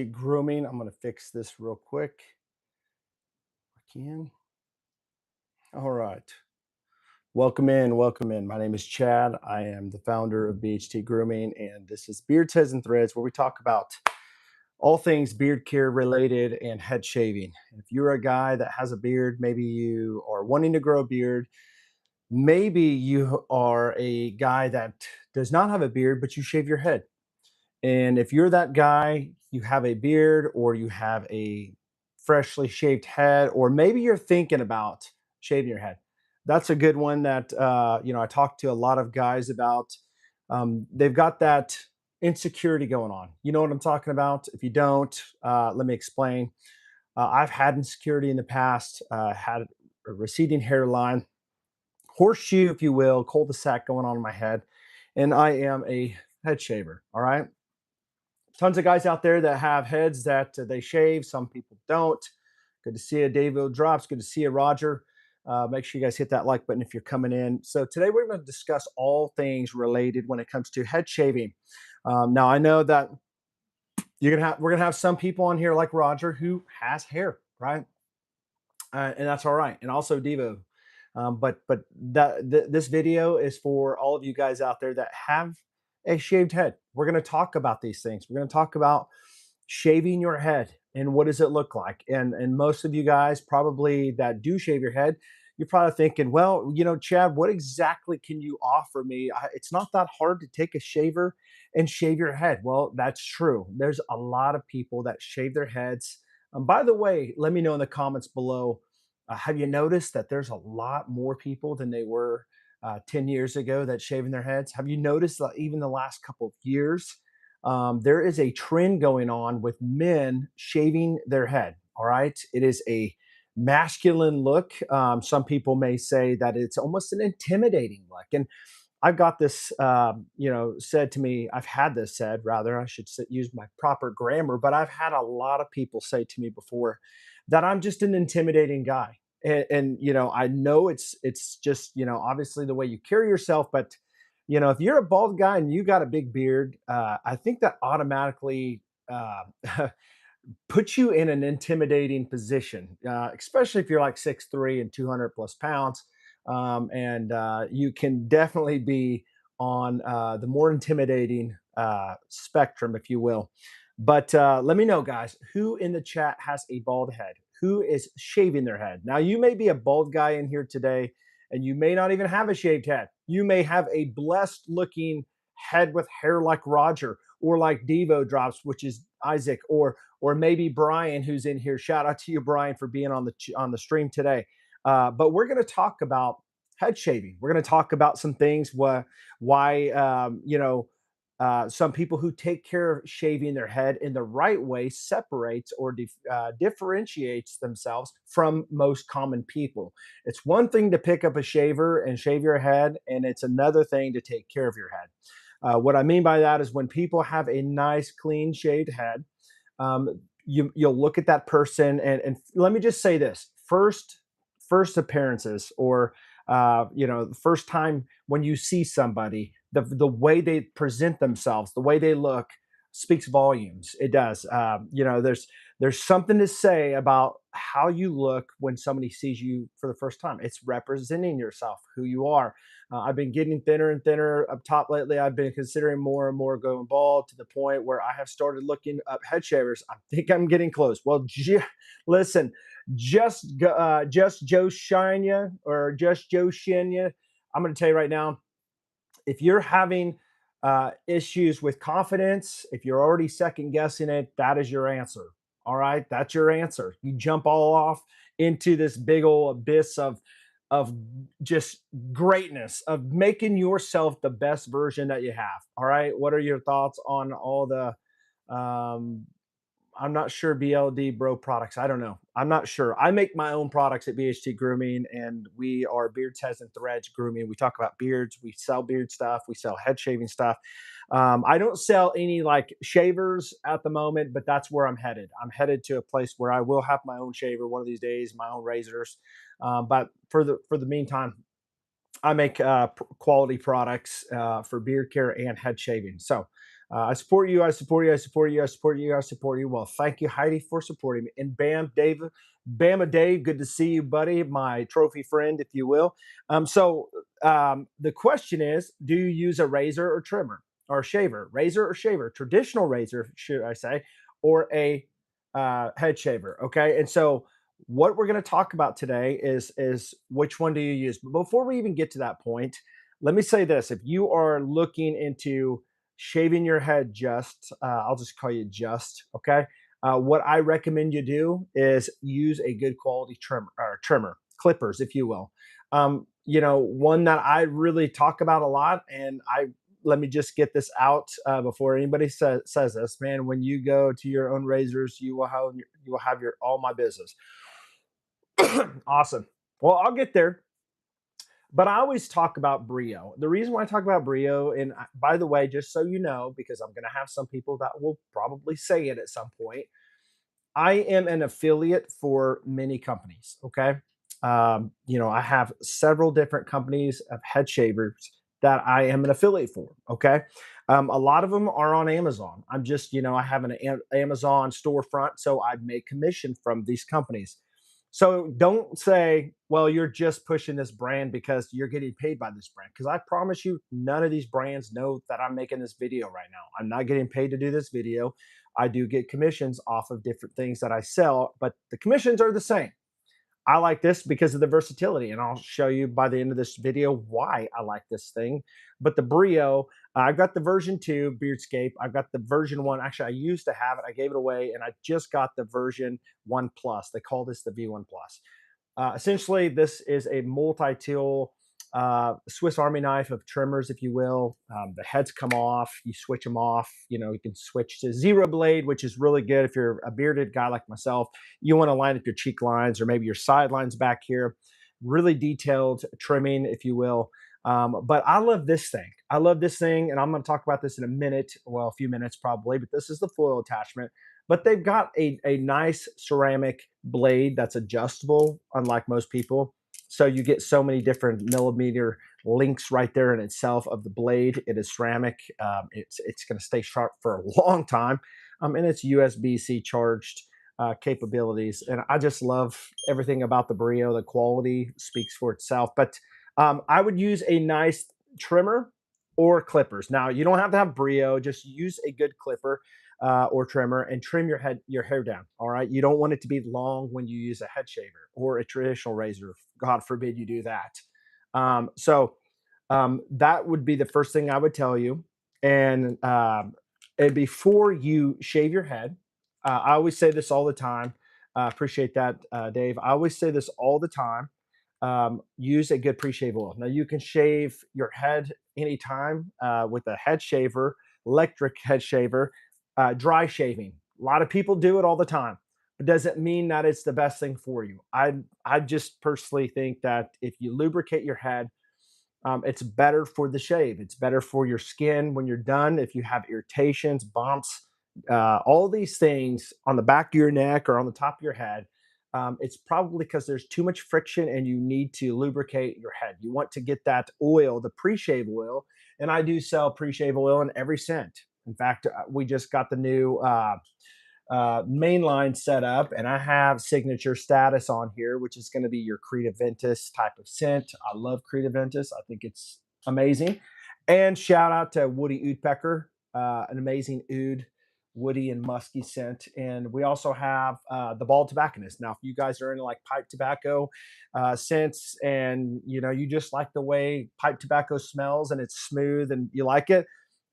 Grooming. I'm going to fix this real quick. I can. All right. Welcome in. Welcome in. My name is Chad. I am the founder of BHT Grooming, and this is Beards, Heads, and Threads, where we talk about all things beard care related and head shaving. If you're a guy that has a beard, maybe you are wanting to grow a beard, maybe you are a guy that does not have a beard, but you shave your head. And if you're that guy, you have a beard or you have a freshly shaved head, or maybe you're thinking about shaving your head. That's a good one that I talk to a lot of guys about. They've got that insecurity going on. You know what I'm talking about? If you don't, let me explain. I've had insecurity in the past, had a receding hairline, horseshoe, if you will, cul-de-sac going on in my head, and I am a head shaver. All right, tons of guys out there that have heads that they shave. Some people don't. Good to see you, David Drops. Good to see you, Roger. Make sure you guys hit that like button if you're coming in. So today we're going to discuss all things related when it comes to head shaving. Now I know that we're gonna have some people on here like Roger who has hair, right? And that's all right. And also Devo. This video is for all of you guys out there that have a shaved head. We're going to talk about these things. We're going to talk about shaving your head and what does it look like. And most of you guys probably that do shave your head, you're probably thinking, well, Chad, what exactly can you offer me? It's not that hard to take a shaver and shave your head. Well, that's true. There's a lot of people that shave their heads. By the way, let me know in the comments below, have you noticed that there's a lot more people than they were 10 years ago that shaving their heads? Have you noticed that even the last couple of years, there is a trend going on with men shaving their head? All right. It is a masculine look. Some people may say that it's almost an intimidating look. And I've got this, said to me. I've had this said, rather, I should use my proper grammar, but I've had a lot of people say to me before that I'm just an intimidating guy. And I know it's just obviously the way you carry yourself, but if you're a bald guy and you got a big beard, I think that automatically puts you in an intimidating position, especially if you're like 6'3" and 200 plus pounds. And you can definitely be on the more intimidating spectrum, if you will. But let me know, guys, who in the chat has a bald head? Who is shaving their head? Now, you may be a bald guy in here today, and you may not even have a shaved head. You may have a blessed looking head with hair like Roger, or like Devo Drops, which is Isaac, or maybe Brian, who's in here. Shout out to you, Brian, for being on the stream today. But we're going to talk about head shaving. We're going to talk about some things why some people who take care of shaving their head in the right way separates or differentiates themselves from most common people. It's one thing to pick up a shaver and shave your head, and it's another thing to take care of your head. What I mean by that is when people have a nice, clean shaved head, you'll look at that person, and let me just say this: first appearances, or the first time when you see somebody, the way they present themselves, the way they look, speaks volumes. It does. There's something to say about how you look when somebody sees you for the first time. It's representing yourself, who you are. I've been getting thinner and thinner up top lately. I've been considering more and more going bald, to the point where I have started looking up head shavers. I think I'm getting close. Well, listen, just Joe Shinya, or just Joe Shinya. I'm going to tell you right now, if you're having issues with confidence, if you're already second guessing it, that is your answer. All right, that's your answer. You jump all off into this big old abyss of just greatness, of making yourself the best version that you have. All right, what are your thoughts on all the um, I'm not sure BLD Bro products. I don't know. I'm not sure. I make my own products at BHT Grooming, and we are Beards, Heads, and Threads Grooming. We talk about beards. We sell beard stuff. We sell head shaving stuff. I don't sell any like shavers at the moment, but that's where I'm headed. I'm headed to a place where I will have my own shaver one of these days, my own razors. But for the meantime, I make quality products for beard care and head shaving. So I support you. I support you. I support you. I support you. I support you. Well, thank you, Heidi, for supporting me. And Bam, Dave, Bama Dave, good to see you, buddy. My trophy friend, if you will. The question is, do you use a razor or trimmer or shaver? Razor or shaver? Traditional razor, should I say, or a head shaver? Okay. And so what we're going to talk about today is which one do you use? But before we even get to that point, let me say this: if you are looking into shaving your head, I'll just call you just, okay. What I recommend you do is use a good quality trimmer, clippers, if you will. One that I really talk about a lot, and I let me just get this out before anybody says this, man. When you go to your own razors, you will have your all my business. Awesome. Well, I'll get there. But I always talk about Brio. The reason why I talk about Brio, and by the way, just so you know, because I'm going to have some people that will probably say it at some point, I am an affiliate for many companies. Okay. I have several different companies of head shavers that I am an affiliate for. Okay. A lot of them are on Amazon. I have an Amazon storefront, so I make commission from these companies. So don't say, well, you're just pushing this brand because you're getting paid by this brand. Because I promise you, none of these brands know that I'm making this video right now. I'm not getting paid to do this video. I do get commissions off of different things that I sell, but the commissions are the same. I like this because of the versatility, and I'll show you by the end of this video why I like this thing. But the Brio, I've got the version 2 Beardscape. I've got the version 1. Actually, I used to have it. I gave it away, and I just got the version 1 Plus. They call this the V1 Plus. Essentially, this is a multi-tool Swiss Army knife of trimmers, if you will. The heads come off, you switch them off. You can switch to zero blade, which is really good if you're a bearded guy like myself. You want to line up your cheek lines or maybe your side lines back here. Really detailed trimming, if you will. But I love this thing. I love this thing, and I'm going to talk about this in a minute. Well, a few minutes probably, but this is the foil attachment. But they've got a nice ceramic blade that's adjustable, unlike most people. So you get so many different millimeter links right there in itself of the blade. It is ceramic. It's going to stay sharp for a long time, and it's USB-C charged capabilities. And I just love everything about the Brio. The quality speaks for itself. But I would use a nice trimmer or clippers. Now you don't have to have Brio. Just use a good clipper or trimmer and trim your hair down. All right. You don't want it to be long when you use a head shaver or a traditional razor. God forbid you do that. That would be the first thing I would tell you. And before you shave your head, I always say this all the time. Appreciate that, Dave. I always say this all the time. Use a good pre-shave oil. Now you can shave your head anytime with a head shaver, electric head shaver, dry shaving. A lot of people do it all the time, but doesn't mean that it's the best thing for you. I just personally think that if you lubricate your head, it's better for the shave. It's better for your skin when you're done. If you have irritations, bumps, all these things on the back of your neck or on the top of your head, it's probably because there's too much friction and you need to lubricate your head. You want to get that oil, the pre-shave oil, and I do sell pre-shave oil in every scent. In fact, we just got the new mainline set up, and I have signature status on here, which is going to be your Creta Ventus type of scent. I love Creta Ventus. I think it's amazing. And shout out to Woody Oudpecker, an amazing oud, woody and musky scent. And we also have the Bald Tobacconist. Now, if you guys are into like pipe tobacco scents, and you just like the way pipe tobacco smells and it's smooth and you like it,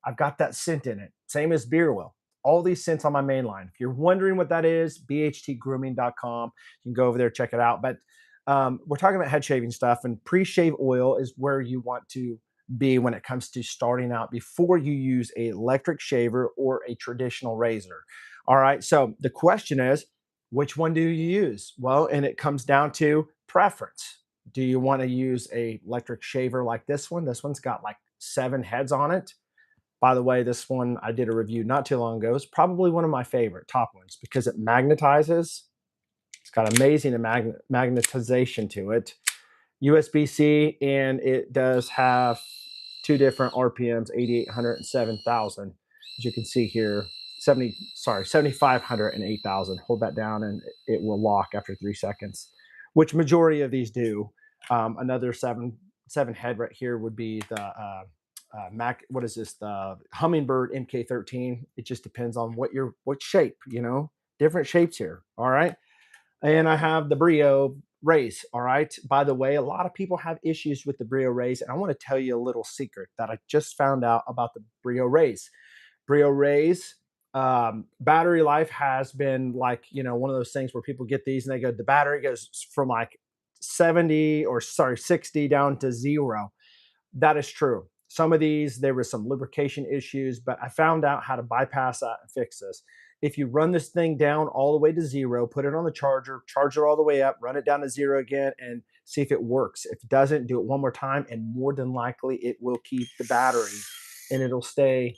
I've got that scent in it. Same as beer oil. All these scents on my main line. If you're wondering what that is, bhtgrooming.com. You can go over there, check it out. But we're talking about head shaving stuff, and pre-shave oil is where you want to be when it comes to starting out before you use a electric shaver or a traditional razor. All right. So the question is, which one do you use? Well, and it comes down to preference. Do you want to use a electric shaver like this one? This one's got like 7 heads on it. By the way, this one I did a review not too long ago. It's probably one of my favorite top ones because it magnetizes. It's got amazing magnetization to it. USB-C, and it does have 2 different RPMs, 8,800 and 7,000. As you can see here, 7,500 and 8,000. Hold that down and it will lock after 3 seconds, which majority of these do. Another seven head right here would be the Mac. What is this? The Hummingbird MK13. It just depends on what shape. Different shapes here. All right, and I have the Brio Rays. All right. By the way, a lot of people have issues with the Brio Rays, and I want to tell you a little secret that I just found out about the Brio Rays. Brio Rays battery life has been like, one of those things where people get these and they go, the battery goes from like 60 down to 0. That is true. Some of these, there was some lubrication issues, but I found out how to bypass that and fix this. If you run this thing down all the way to 0, put it on the charger, charge it all the way up, run it down to 0 again, and see if it works. If it doesn't, do it one more time, and more than likely, it will keep the battery and it'll stay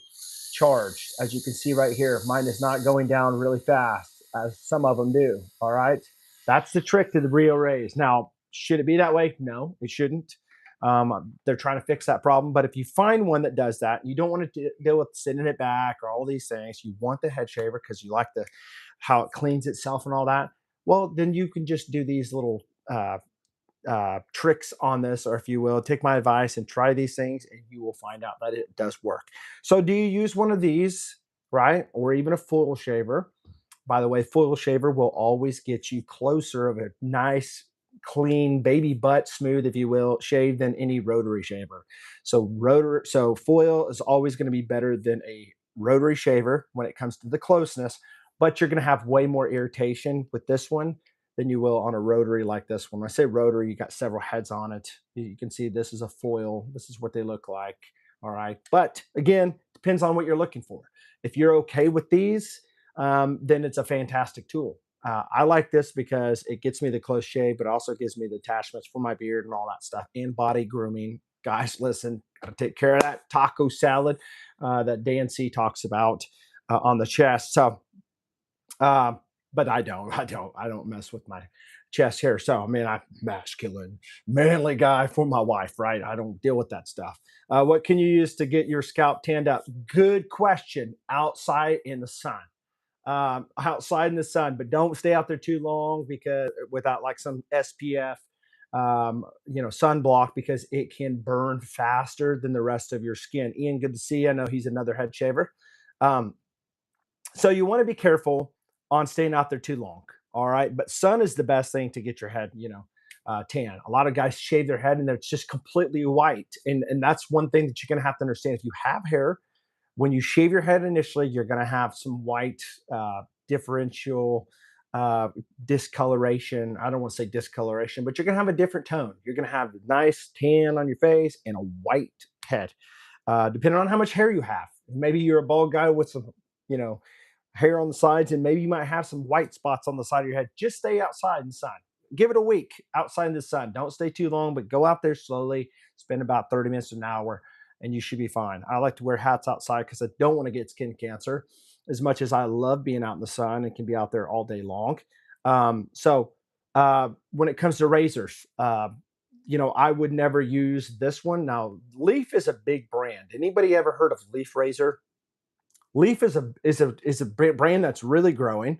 charged. As you can see right here, mine is not going down really fast, as some of them do. All right. That's the trick to the Brio Rays. Now, should it be that way? No, it shouldn't. They're trying to fix that problem. But if you find one that does that, you don't want to deal with sending it back or all these things. You want the head shaver because you like how it cleans itself and all that. Well, then you can just do these little tricks on this, or if you will, take my advice and try these things, and you will find out that it does work. So, do you use one of these, right, or even a foil shaver? By the way, foil shaver will always get you closer of a nice, clean baby butt, smooth, if you will, shave than any rotary shaver. So foil is always going to be better than a rotary shaver when it comes to the closeness, but you're going to have way more irritation with this one than you will on a rotary like this one. When I say rotary, you got several heads on it. You can see this is a foil. This is what they look like. All right. But again, depends on what you're looking for. If you're okay with these, then it's a fantastic tool. I like this because it gets me the close shave, but also gives me the attachments for my beard and all that stuff, and body grooming. Guys, listen, gotta take care of that taco salad that Dan C talks about on the chest. So, uh, but I don't mess with my chest hair. So, I mean, I'm masculine, manly guy for my wife, right? I don't deal with that stuff. What can you use to get your scalp tanned up? Good question. Outside in the sun, outside in the sun, but don't stay out there too long because without like some SPF, sunblock, because it can burn faster than the rest of your skin. Ian, good to see you. I know he's another head shaver. Um, so you want to be careful on staying out there too long. All right. But sun is the best thing to get your head, tan. A lot of guys shave their head and it's just completely white. And that's one thing that you're going to have to understand. If you have hair, when you shave your head initially, you're going to have some white differential discoloration. I don't want to say discoloration, but you're going to have a different tone. You're going to have a nice tan on your face and a white head, depending on how much hair you have. Maybe you're a bald guy with some, you know, hair on the sides, and maybe you might have some white spots on the side of your head. Just stay outside in the sun. Give it a week outside in the sun. Don't stay too long, but go out there slowly. Spend about 30 minutes to an hour, and you should be fine. I like to wear hats outside because I don't want to get skin cancer as much as I love being out in the sun and can be out there all day long. When it comes to razors, I would never use this one. Now, Leaf is a big brand. Anybody ever heard of Leaf Razor? Leaf is a brand that's really growing,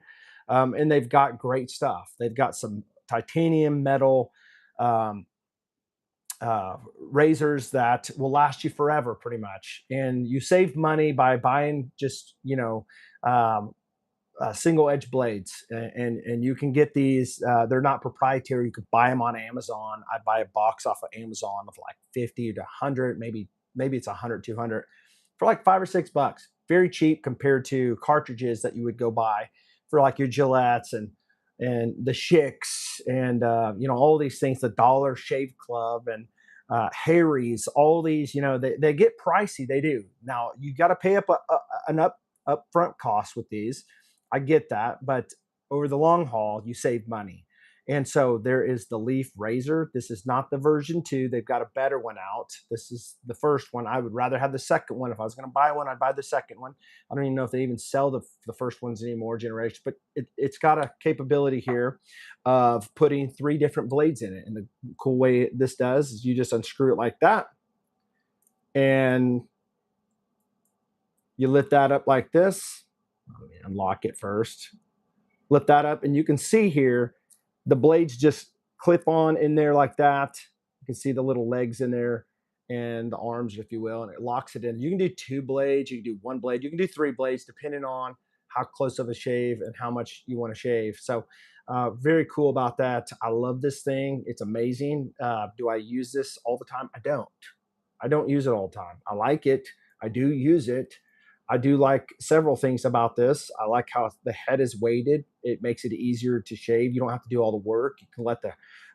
and they've got great stuff. They've got some titanium metal um, razors that will last you forever, pretty much. And you save money by buying just um, single edge blades, and you can get these. They're not proprietary. You could buy them on Amazon. I buy a box off of Amazon of like 50 to 100, maybe it's 100, 200 for like $5 or $6. Very cheap compared to cartridges that you would go buy for like your Gillettes and the Schicks and all these things, the Dollar Shave Club and Harry's, all these, they get pricey. They do. Now you got to pay up an upfront cost with these. I get that, but over the long haul, you save money. And so there is the Leaf Razor. This is not the version 2. They've got a better one out. This is the first one. I would rather have the second one. If I was going to buy one, I'd buy the second one. I don't even know if they even sell the first ones anymore, generation, but it's got a capability here of putting 3 different blades in it. And the cool way this does is you just unscrew it like that. And You lift that up like this. Let me unlock it first. Lift that up, and you can see here the blades just clip on in there like that. You can see the little legs in there and the arms, if you will, and it locks it in. You can do 2 blades, you can do 1 blade, you can do 3 blades, depending on how close of a shave and how much you want to shave. So, very cool about that. I love this thing. It's amazing. Do I use this all the time? I don't. I don't use it all the time. I like it. I do use it. I do like several things about this. I like how the head is weighted. It makes it easier to shave. You don't have to do all the work. You can let the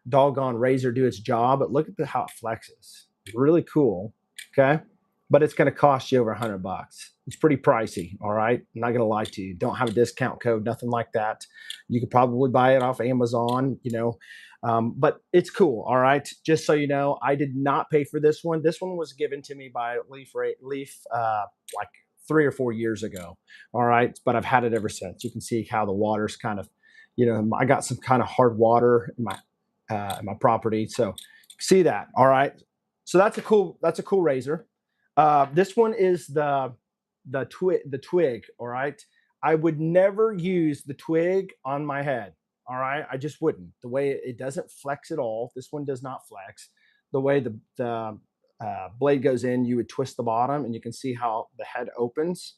doggone razor do its job. But look at how it flexes. Really cool. Okay. But it's going to cost you over $100. It's pretty pricey. All right. I'm not going to lie to you. Don't have a discount code, nothing like that. You could probably buy it off Amazon, but it's cool. All right. Just so you know, I did not pay for this one. This one was given to me by Leaf, like 3 or 4 years ago. All right. But I've had it ever since. You can see how the water's kind of, I got some kind of hard water in my property. So see that. All right. So that's a cool razor. This one is the twig. All right. I would never use the twig on my head. All right. I just wouldn't. The way it doesn't flex at all. This one does not flex. The way the blade goes in, you would twist the bottom, and you can see how the head opens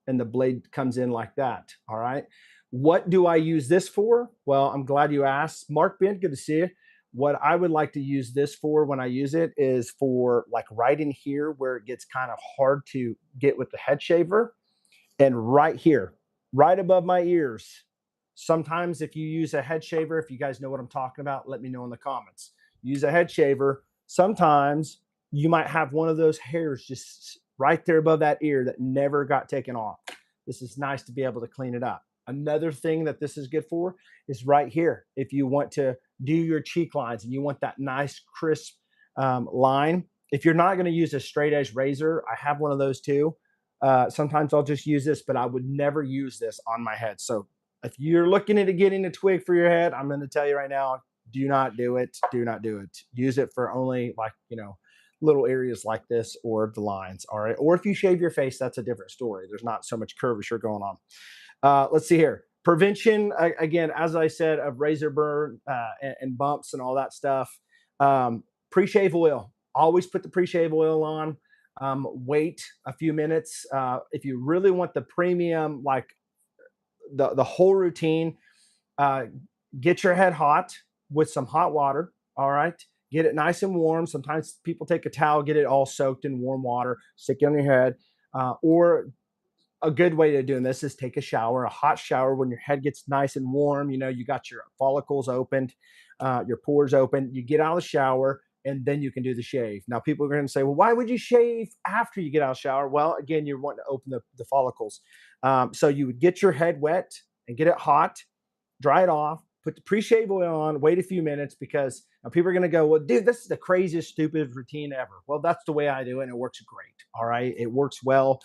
and the blade comes in like that. All right. What do I use this for? Well, I'm glad you asked. Mark Ben, good to see you. What I would like to use this for when I use it is for like right in here where it gets kind of hard to get with the head shaver, and right here, right above my ears. Sometimes, if you use a head shaver, if you guys know what I'm talking about, let me know in the comments. Use a head shaver. Sometimes you might have one of those hairs just right there above that ear that never got taken off. This is nice to be able to clean it up. Another thing that this is good for is right here. If you want to do your cheek lines and you want that nice, crisp line, if you're not going to use a straight edge razor, I have one of those too. Sometimes I'll just use this, but I would never use this on my head. So if you're looking at getting a twig for your head, I'm going to tell you right now, do not do it. Do not do it. Use it for only like, little areas like this or the lines. All right. Or if you shave your face, that's a different story. There's not so much curvature going on. Let's see here. Prevention, again, as I said, of razor burn and bumps and all that stuff. Pre-shave oil. Always put the pre-shave oil on. Wait a few minutes. If you really want the premium, like the whole routine, uh, get your head hot with some hot water. All right. Get it nice and warm. Sometimes people take a towel, get it all soaked in warm water, stick it on your head. Or a good way of doing this is take a shower, a hot shower when your head gets nice and warm. You got your follicles opened, your pores open. You get out of the shower, and then you can do the shave. Now, people are going to say, well, why would you shave after you get out of the shower? Well, again, you're wanting to open the follicles. So you would get your head wet and get it hot, dry it off, put the pre-shave oil on, wait a few minutes, because people are going to go, well, dude, this is the craziest, stupid routine ever. Well, that's the way I do it, and it works great. All right. It works well.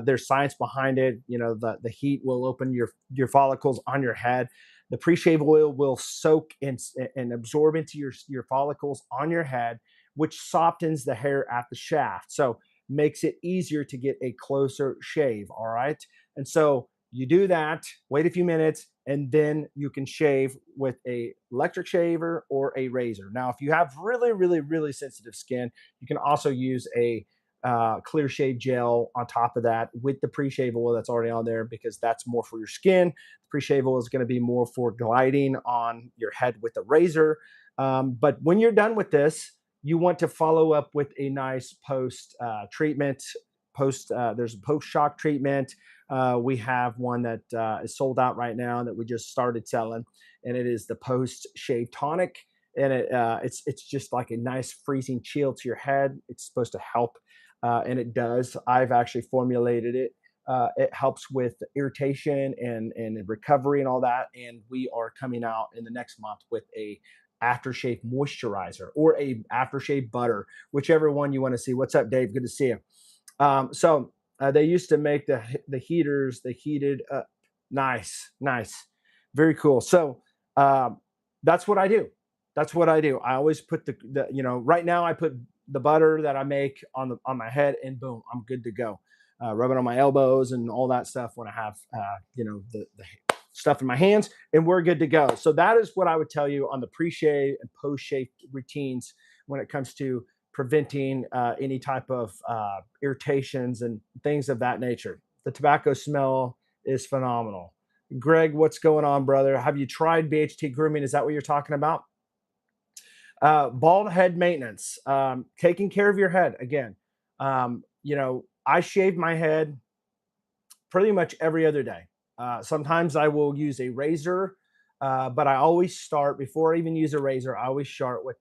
There's science behind it. The heat will open your follicles on your head. The pre-shave oil will soak and absorb into your follicles on your head, which softens the hair at the shaft. So makes it easier to get a closer shave. All right. And so you do that, wait a few minutes, and then you can shave with a electric shaver or a razor. Now, if you have really, really, really sensitive skin, you can also use a clear shave gel on top of that with the pre-shave oil that's already on there, because that's more for your skin. The pre-shave oil is going to be more for gliding on your head with the razor. But when you're done with this, you want to follow up with a nice post treatment. There's a post shock treatment. We have one that is sold out right now that we just started selling, and it is the post shave tonic. And it's just like a nice freezing chill to your head. It's supposed to help, and it does. I've actually formulated it. It helps with irritation and recovery and all that. And we are coming out in the next month with a aftershave moisturizer or a aftershave butter, whichever one you want to see. What's up, Dave? Good to see you. They used to make the heaters, the heated up. Nice, nice, very cool. So that's what I do. That's what I do. I always put right now I put the butter that I make on my head, and boom, I'm good to go. rub it on my elbows and all that stuff when I have, the stuff in my hands, and we're good to go. So that is what I would tell you on the pre-shave and post-shave routines when it comes to preventing any type of irritations and things of that nature. The tobacco smell is phenomenal. Greg, what's going on, brother? Have you tried BHT grooming? Is that what you're talking about? Bald head maintenance, taking care of your head. Again, I shave my head pretty much every other day. Sometimes I will use a razor, but I always start before I even use a razor. I always start with,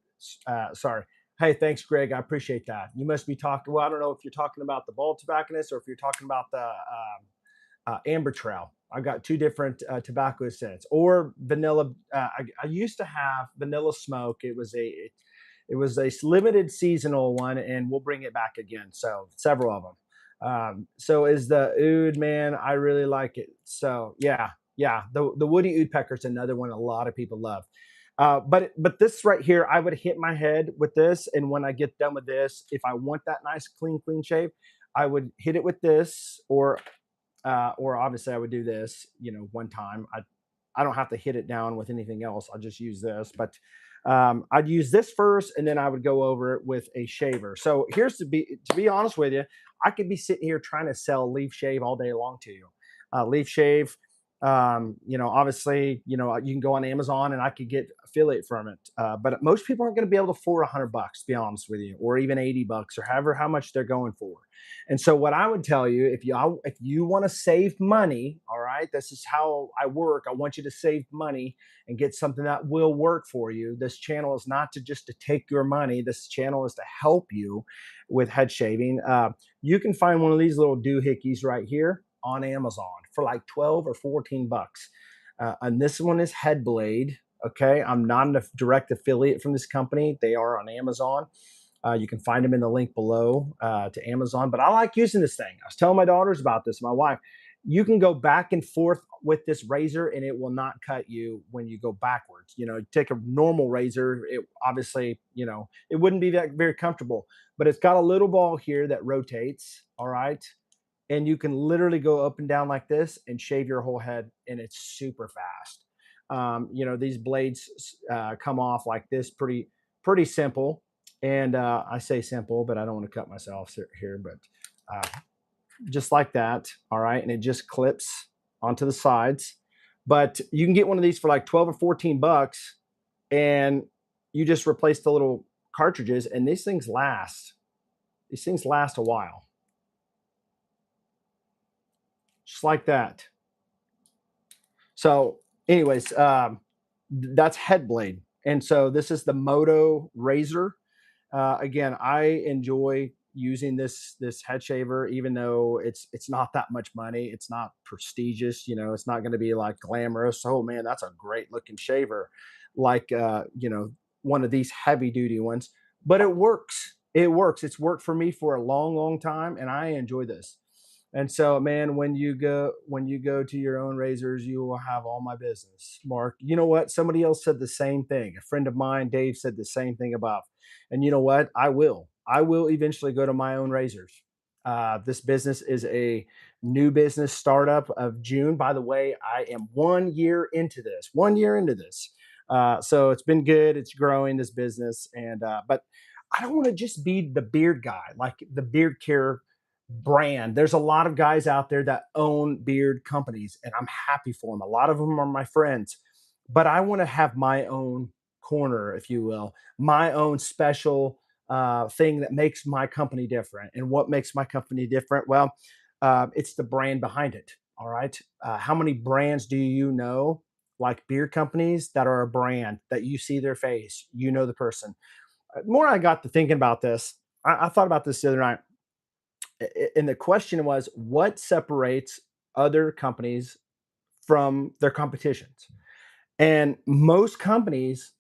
sorry. Hey, thanks, Greg. I appreciate that. You must be talking. Well, I don't know if you're talking about the bald tobacconist or if you're talking about the amber trail. I've got two different tobacco scents or vanilla. I used to have vanilla smoke. It was a limited seasonal one, and we'll bring it back again. So several of them. So is the oud, man. I really like it. So yeah, yeah. The woody oud pecker is another one a lot of people love. But this right here, I would hit my head with this, and when I get done with this, if I want that nice clean shave, I would hit it with this, or obviously I would do this, one time. I don't have to hit it down with anything else. I'll just use this, but I'd use this first, and then I would go over it with a shaver. So here's to be honest with you, I could be sitting here trying to sell leaf shave all day long to you. Leaf shave, obviously, you can go on Amazon and I could get affiliate from it. But most people aren't going to be able to afford $100, to be honest with you, or even $80 or however how much they're going for. And so what I would tell you, if you want to save money, all right, this is how I work. I want you to save money and get something that will work for you. This channel is not to take your money. This channel is to help you with head shaving. You can find one of these little doohickeys right here on Amazon for like 12 or 14 bucks. And this one is Headblade. Okay. I'm not a direct affiliate from this company. They are on Amazon. You can find them in the link below to Amazon. But I like using this thing. I was telling my daughters about this, my wife. You can go back and forth with this razor and it will not cut you when you go backwards. Take a normal razor, it obviously, it wouldn't be that very comfortable, but it's got a little ball here that rotates. All right. And you can literally go up and down like this and shave your whole head, and it's super fast. These blades come off like this, pretty simple. And I say simple, but I don't want to cut myself here. But uh, just like that, all right, and it just clips onto the sides. But you can get one of these for like 12 or 14 bucks, and you just replace the little cartridges, and these things last. These things last a while, just like that. So, anyways, that's Headblade, and so this is the Moto Razor. Again, I enjoy using this head shaver, even though it's not that much money. It's not prestigious. It's not going to be like glamorous. Oh man, that's a great looking shaver, like one of these heavy duty ones. But it works. It works. It's worked for me for a long time, and I enjoy this. And so, man, when you go to your own razors, you will have all my business. Mark, you know what? Somebody else said the same thing. A friend of mine, Dave, said the same thing about. And you know what? I will. I will eventually go to my own razors. This business is a new business startup of June. By the way, I am 1 year into this. 1 year into this. So it's been good. It's growing this business, and but I don't want to just be the beard guy, like the beard care brand. There's a lot of guys out there that own beard companies, and I'm happy for them. A lot of them are my friends, but I want to have my own corner, if you will, my own special thing that makes my company different. And what makes my company different? Well, it's the brand behind it. All right. How many brands do you know, like beer companies that are a brand that you see their face, you know the person? More I got to thinking about this. I thought about this the other night, and the question was, what separates other companies from their competitions? And most companies,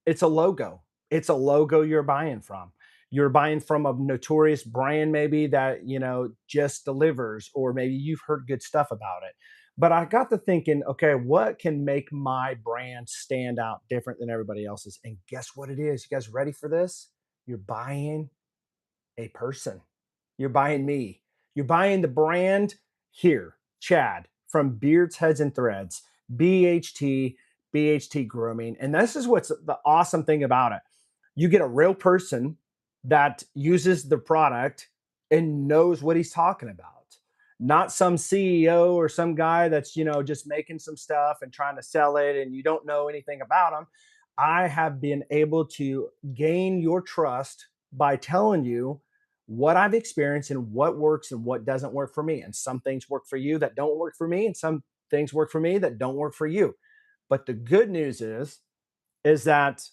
it's a logo. It's a logo you're buying from. You're buying from a notorious brand, maybe that just delivers, or maybe you've heard good stuff about it. But I got to thinking, okay, what can make my brand stand out different than everybody else's? And guess what it is? You guys ready for this? You're buying a person. You're buying me. You're buying the brand here, Chad, from Beards, Heads, and Threads, BHT, BHT Grooming. And this is what's the awesome thing about it. You get a real person that uses the product and knows what he's talking about. Not some CEO or some guy that's, just making some stuff and trying to sell it and you don't know anything about them. I have been able to gain your trust by telling you what I've experienced and what works and what doesn't work for me. And some things work for you that don't work for me, and some things work for me that don't work for you. But the good news is that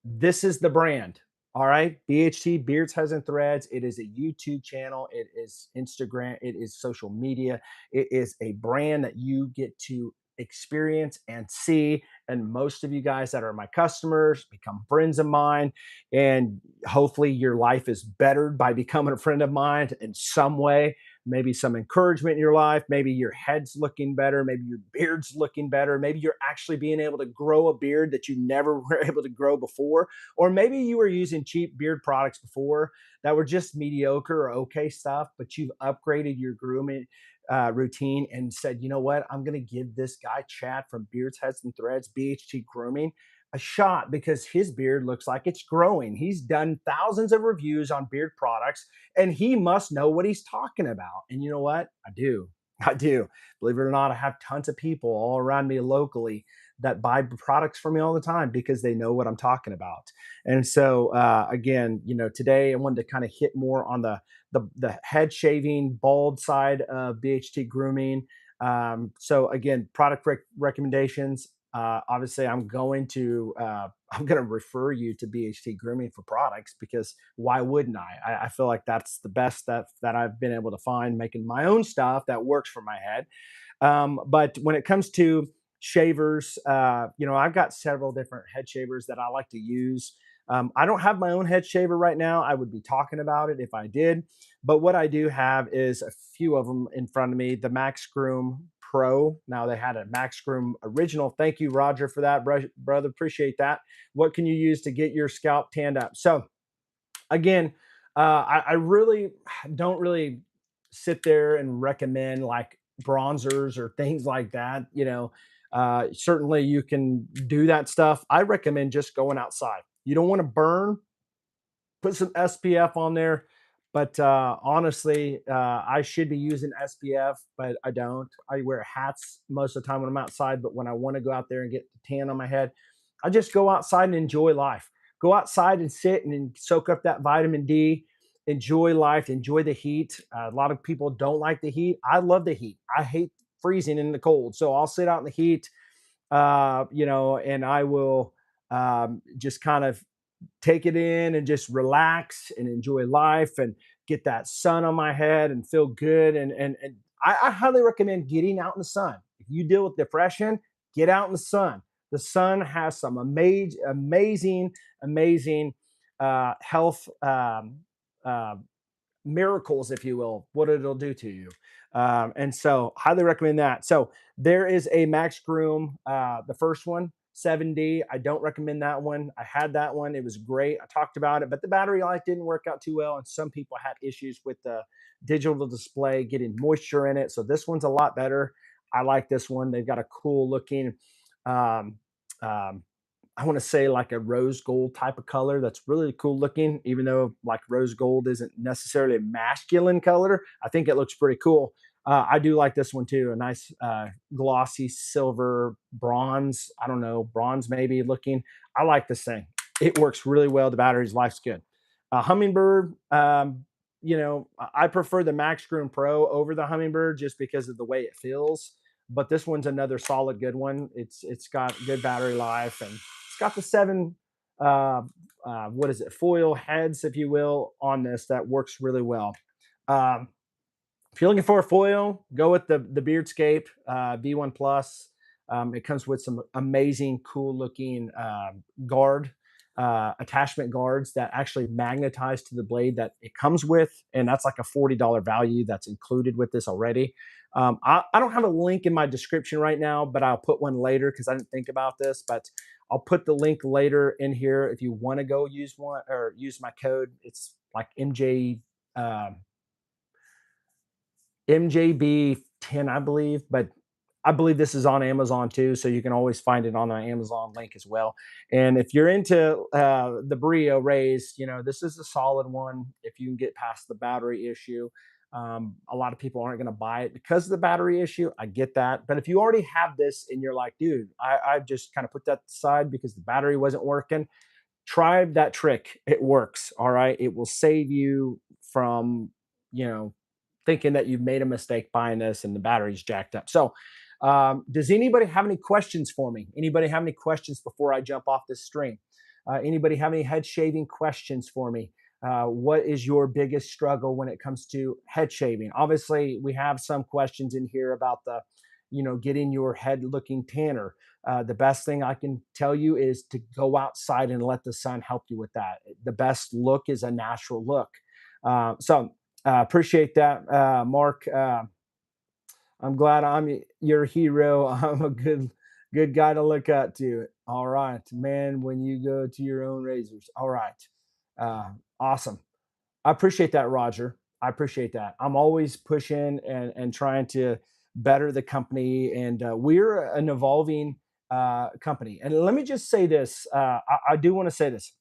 this is the brand. All right. BHT, Beards, Heads, and Threads. It is a YouTube channel. It is Instagram. It is social media. It is a brand that you get to experience and see. And most of you guys that are my customers become friends of mine. And hopefully your life is bettered by becoming a friend of mine in some way. Maybe some encouragement in your life. Maybe your head's looking better. Maybe your beard's looking better. Maybe you're actually being able to grow a beard that you never were able to grow before. Or maybe you were using cheap beard products before that were just mediocre or okay stuff, but you've upgraded your grooming routine and said, you know what, I'm going to give this guy Chad from Beards, Heads, and Threads, BHT Grooming, a shot because his beard looks like it's growing. He's done thousands of reviews on beard products and he must know what he's talking about. And you know what? I do. I do. Believe it or not, I have tons of people all around me locally that buy products from me all the time because they know what I'm talking about. And so, again, today I wanted to kind of hit more on the head shaving bald side of BHT grooming. So again, product recommendations. Obviously, I'm going to refer you to BHT Grooming for products because why wouldn't I? I feel like that's the best that I've been able to find making my own stuff that works for my head. But when it comes to shavers, I've got several different head shavers that I like to use. I don't have my own head shaver right now. I would be talking about it if I did. But what I do have is a few of them in front of me. The Max Groom Pro. Now they had a Max Groom Original. Thank you, Roger, for that, brother. Appreciate that. What can you use to get your scalp tanned up? So again, I really don't really sit there and recommend like bronzers or things like that. Certainly you can do that stuff. I recommend just going outside. You don't want to burn, put some SPF on there. But honestly, I should be using SPF, but I don't. I wear hats most of the time when I'm outside. But when I want to go out there and get the tan on my head, I just go outside and enjoy life. Go outside and sit and soak up that vitamin D. Enjoy life. Enjoy the heat. A lot of people don't like the heat. I love the heat. I hate freezing in the cold, so I'll sit out in the heat. And I will just kind of take it in and just relax and enjoy life and get that sun on my head and feel good. And I highly recommend getting out in the sun. If you deal with depression, get out in the sun. The sun has some amazing health uh, miracles, if you will, what it'll do to you. And so, highly recommend that. So, there is a Max Groom, the first one, 7D. I don't recommend that one. I had that one. It was great. I talked about it, but the battery life didn't work out too well. And some people had issues with the digital display getting moisture in it. So, this one's a lot better. I like this one. They've got a cool looking um, um, I want to say like a rose gold type of color that's really cool looking, even though like rose gold isn't necessarily a masculine color. I think it looks pretty cool. I do like this one too. A nice glossy silver bronze. I don't know, bronze maybe looking. I like this thing. It works really well. The battery's life's good. Hummingbird. I prefer the Max Groom Pro over the Hummingbird just because of the way it feels. But this one's another solid good one. It's got good battery life and it's got the seven what is it, foil heads, if you will, on this that works really well. Um, if you're looking for a foil, go with the Beardscape V1 Plus. It comes with some amazing, cool looking guard attachment guards that actually magnetize to the blade that it comes with, and that's like a $40 value that's included with this already. I don't have a link in my description right now, but I'll put one later because I didn't think about this. But I'll put the link later in here if you want to go use one or use my code. It's like MJ. Um, MJB 10, I believe, but I believe this is on Amazon too, so you can always find it on the Amazon link as well. And if you're into the Brio rays, this is a solid one. If you can get past the battery issue, a lot of people aren't going to buy it because of the battery issue. I get that, but if you already have this and you're like, dude, I just kind of put that aside because the battery wasn't working, try that trick. It works. All right. It will save you from, you know, thinking that you've made a mistake buying this and the battery's jacked up. So, does anybody have any questions for me? Anybody have any questions before I jump off this stream? Anybody have any head shaving questions for me? What is your biggest struggle when it comes to head shaving? Obviously, we have some questions in here about getting your head looking tanner. The best thing I can tell you is to go outside and let the sun help you with that. The best look is a natural look. Appreciate that, Mark. I'm glad I'm your hero. I'm a good guy to look up to. All right, man. When you go to your own razors. All right, awesome. I appreciate that, Roger. I appreciate that. I'm always pushing and trying to better the company, and we're an evolving company. And let me just say this: I do want to say this.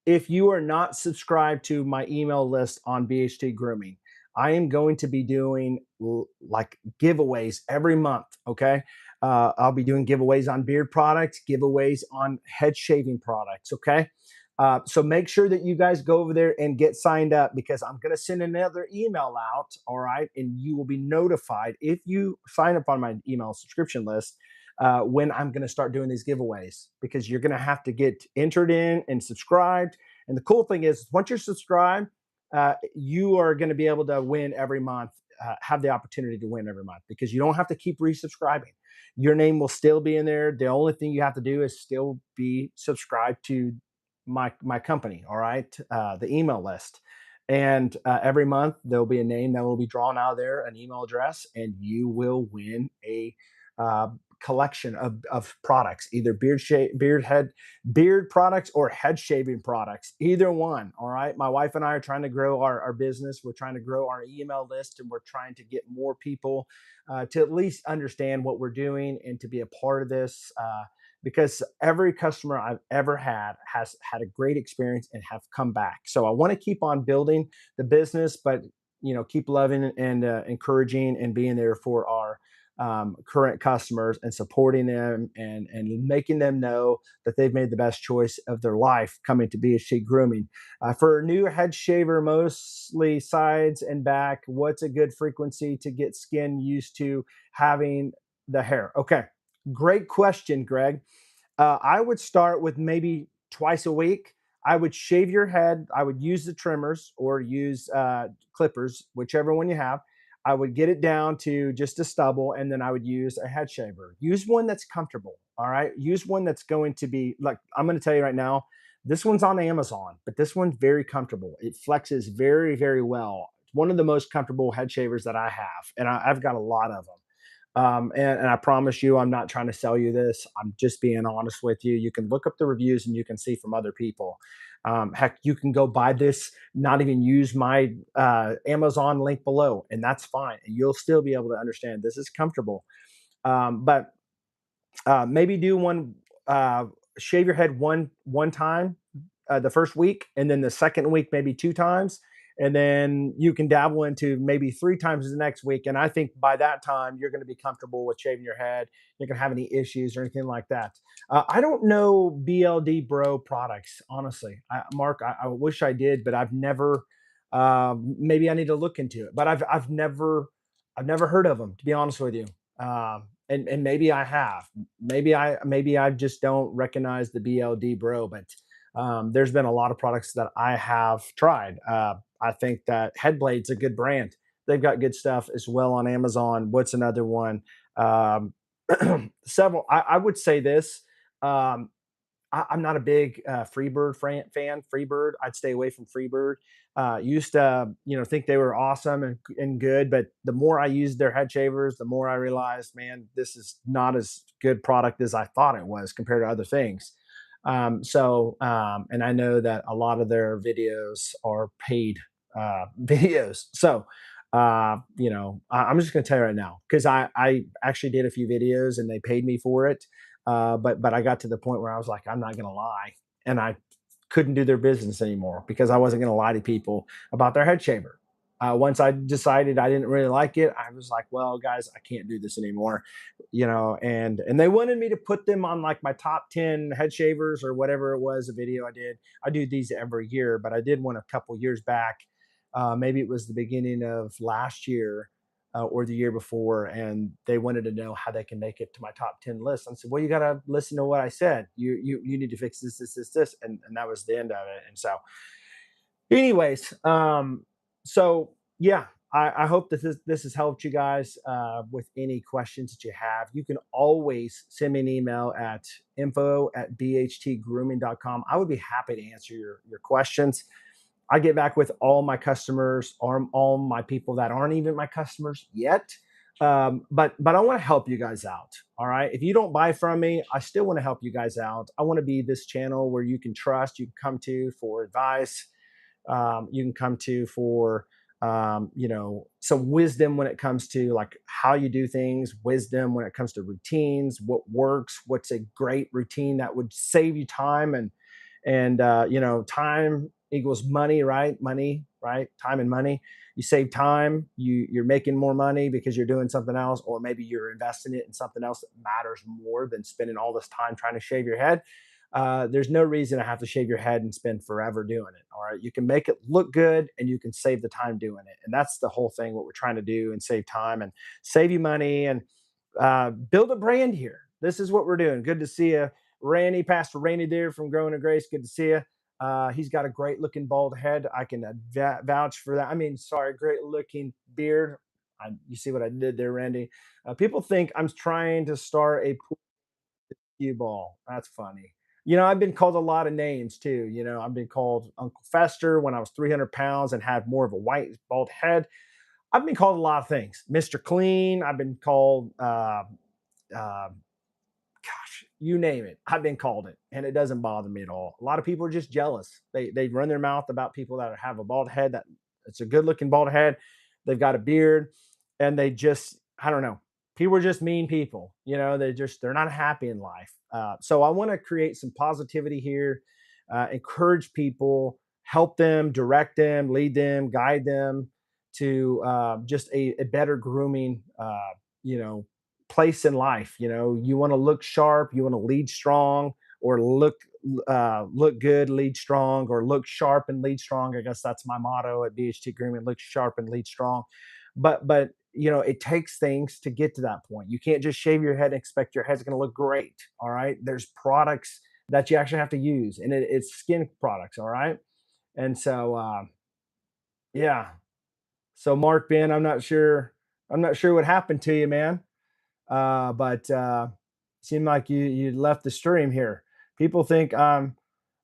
If you are not subscribed to my email list on BHT Grooming, I am going to be doing like giveaways every month. Okay. I'll be doing giveaways on beard products, giveaways on head shaving products. Okay. So make sure that you guys go over there and get signed up because I'm going to send another email out. All right. And you will be notified if you sign up on my email subscription list when I'm going to start doing these giveaways because you're going to have to get entered in and subscribed. And the cool thing is, once you're subscribed, you are going to be able to win every month, have the opportunity to win every month because you don't have to keep resubscribing. Your name will still be in there. The only thing you have to do is still be subscribed to my company. All right, the email list. And every month there'll be a name that will be drawn out of there, an email address, and you will win a uh, collection of products, either beard products or head shaving products, either one. All right. My wife and I are trying to grow our business. We're trying to grow our email list and we're trying to get more people to at least understand what we're doing and to be a part of this. Because every customer I've ever had has had a great experience and have come back. So I want to keep on building the business, but keep loving and encouraging and being there for our current customers and supporting them and making them know that they've made the best choice of their life coming to BHT Grooming. For a new head shaver, mostly sides and back, what's a good frequency to get skin used to having the hair? Okay, great question, Greg. I would start with maybe twice a week. I would shave your head. I would use the trimmers or use clippers, whichever one you have. I would get it down to just a stubble, and then I would use a head shaver. Use one that's comfortable. All right. Use one that's going to be like, I'm going to tell you right now, this one's on Amazon, but this one's very comfortable. It flexes very, very well. It's one of the most comfortable head shavers that I have, and I've got a lot of them. And I promise you, I'm not trying to sell you this. I'm just being honest with you. You can look up the reviews and you can see from other people. Heck, you can go buy this, not even use my Amazon link below, and that's fine. And you'll still be able to understand this is comfortable. But maybe do one, shave your head one time the first week, and then the second week maybe two times, and then you can dabble into maybe three times the next week. And I think by that time you're going to be comfortable with shaving your head. You're going to have any issues or anything like that. I don't know BLD Bro products, honestly. Mark, I wish I did, but I've never. Maybe I need to look into it, but I've never heard of them, to be honest with you. And maybe I have. Maybe I just don't recognize the BLD Bro, but there's been a lot of products that I have tried. I think that Headblade's a good brand. They've got good stuff as well on Amazon. What's another one? Um, several. I would say this. Um, I'm not a big Freebird fan. Freebird, I'd stay away from Freebird. Used to, think they were awesome and good, but the more I used their head shavers, the more I realized, man, this is not as good product as I thought it was compared to other things. And I know that a lot of their videos are paid videos. So, I'm just going to tell you right now because I actually did a few videos and they paid me for it. But I got to the point where I was like, I'm not going to lie, and I couldn't do their business anymore because I wasn't going to lie to people about their head shaver. Once I decided I didn't really like it, I was like, well, guys, I can't do this anymore, and they wanted me to put them on like my top 10 head shavers or whatever it was, a video I did. I do these every year, but I did one a couple years back. Maybe it was the beginning of last year, or the year before, and they wanted to know how they can make it to my top 10 list. I said, well, you got to listen to what I said. You need to fix this, and that was the end of it. And so, anyways, so yeah, I hope that this has helped you guys with any questions that you have. You can always send me an email at info@bhtgrooming.com. I would be happy to answer your questions. I get back with all my customers or all my people that aren't even my customers yet. But I want to help you guys out. All right. If you don't buy from me, I still want to help you guys out. I want to be this channel where you can trust, you can come to for advice, you can come to for some wisdom when it comes to like how you do things, wisdom when it comes to routines, what works, what's a great routine that would save you time, and time equals money, right? Money, right? Time and money. You save time, you're making more money because you're doing something else, or maybe you're investing it in something else that matters more than spending all this time trying to shave your head. There's no reason to have to shave your head and spend forever doing it. All right. You can make it look good and you can save the time doing it. And that's the whole thing, what we're trying to do, and save time and save you money and build a brand here. This is what we're doing. Good to see you, Randy, Pastor Randy Deer from Growing in Grace. Good to see you. He's got a great looking bald head. I can vouch for that. I mean, sorry, great looking beard. You see what I did there, Randy? People think I'm trying to start a cue ball. That's funny. I've been called a lot of names too. I've been called Uncle Fester when I was 300 pounds and had more of a white bald head. I've been called a lot of things. Mr. Clean. I've been called uh, gosh, you name it. I've been called it, and it doesn't bother me at all. A lot of people are just jealous. They run their mouth about people that have a bald head. That it's a good looking bald head. They've got a beard, and they just I don't know. People are just mean people. They're not happy in life. So I want to create some positivity here, encourage people, help them, direct them, lead them, guide them to just a better grooming. You know, place in life. You want to look sharp, you want to lead strong, or look good, lead strong, or look sharp and lead strong. I guess that's my motto at BHT Grooming: look sharp and lead strong. But it takes things to get to that point. You can't just shave your head and expect your head's going to look great. All right, there's products that you actually have to use, and it's skin products. All right, and so yeah. So Mark Ben, I'm not sure what happened to you, man. But seemed like you left the stream here. People think I'm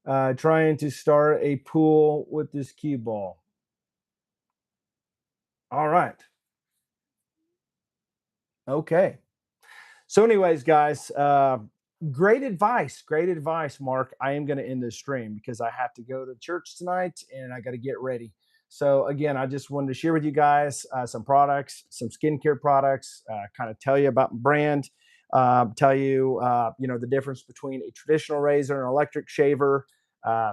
trying to start a pool with this cue ball. All right. Okay. So, anyways, guys, great advice, Mark. I am going to end this stream because I have to go to church tonight and I got to get ready. So, again, I just wanted to share with you guys some products, some skincare products, kind of tell you about brand, tell you, the difference between a traditional razor and an electric shaver,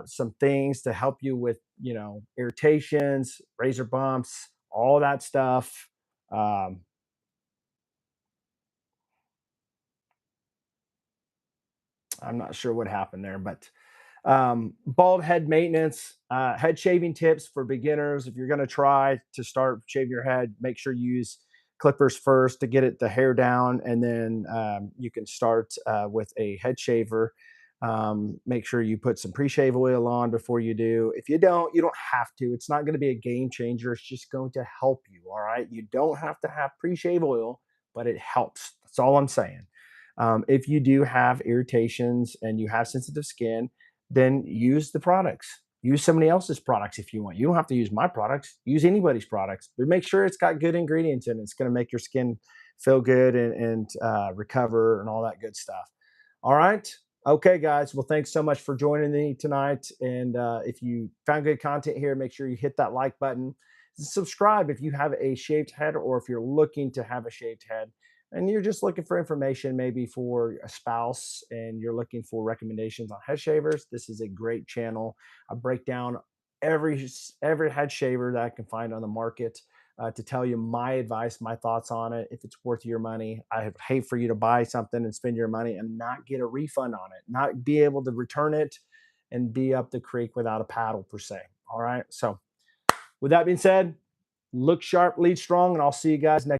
some things to help you with, irritations, razor bumps, all that stuff. Um, I'm not sure what happened there, but bald head maintenance, head shaving tips for beginners. If you're going to try to start shaving your head, make sure you use clippers first to get the hair down, and then you can start with a head shaver. Make sure you put some pre-shave oil on before you do. If you don't have to. It's not going to be a game changer. It's just going to help you. All right. You don't have to have pre-shave oil, but it helps. That's all I'm saying. If you do have irritations and you have sensitive skin, then use the products. Use somebody else's products if you want. You don't have to use my products. Use anybody's products, but make sure it's got good ingredients in it. It's going to make your skin feel good and recover and all that good stuff. All right. Okay, guys. Well, thanks so much for joining me tonight. And if you found good content here, make sure you hit that like button. subscribe if you have a shaved head or if you're looking to have a shaved head and you're just looking for information maybe for a spouse and you're looking for recommendations on head shavers. This is a great channel. I break down every head shaver that I can find on the market, to tell you my advice, my thoughts on it, if it's worth your money. I hate for you to buy something and spend your money and not get a refund on it, not be able to return it and be up the creek without a paddle per se. All right. So with that being said, look sharp, lead strong, and I'll see you guys next.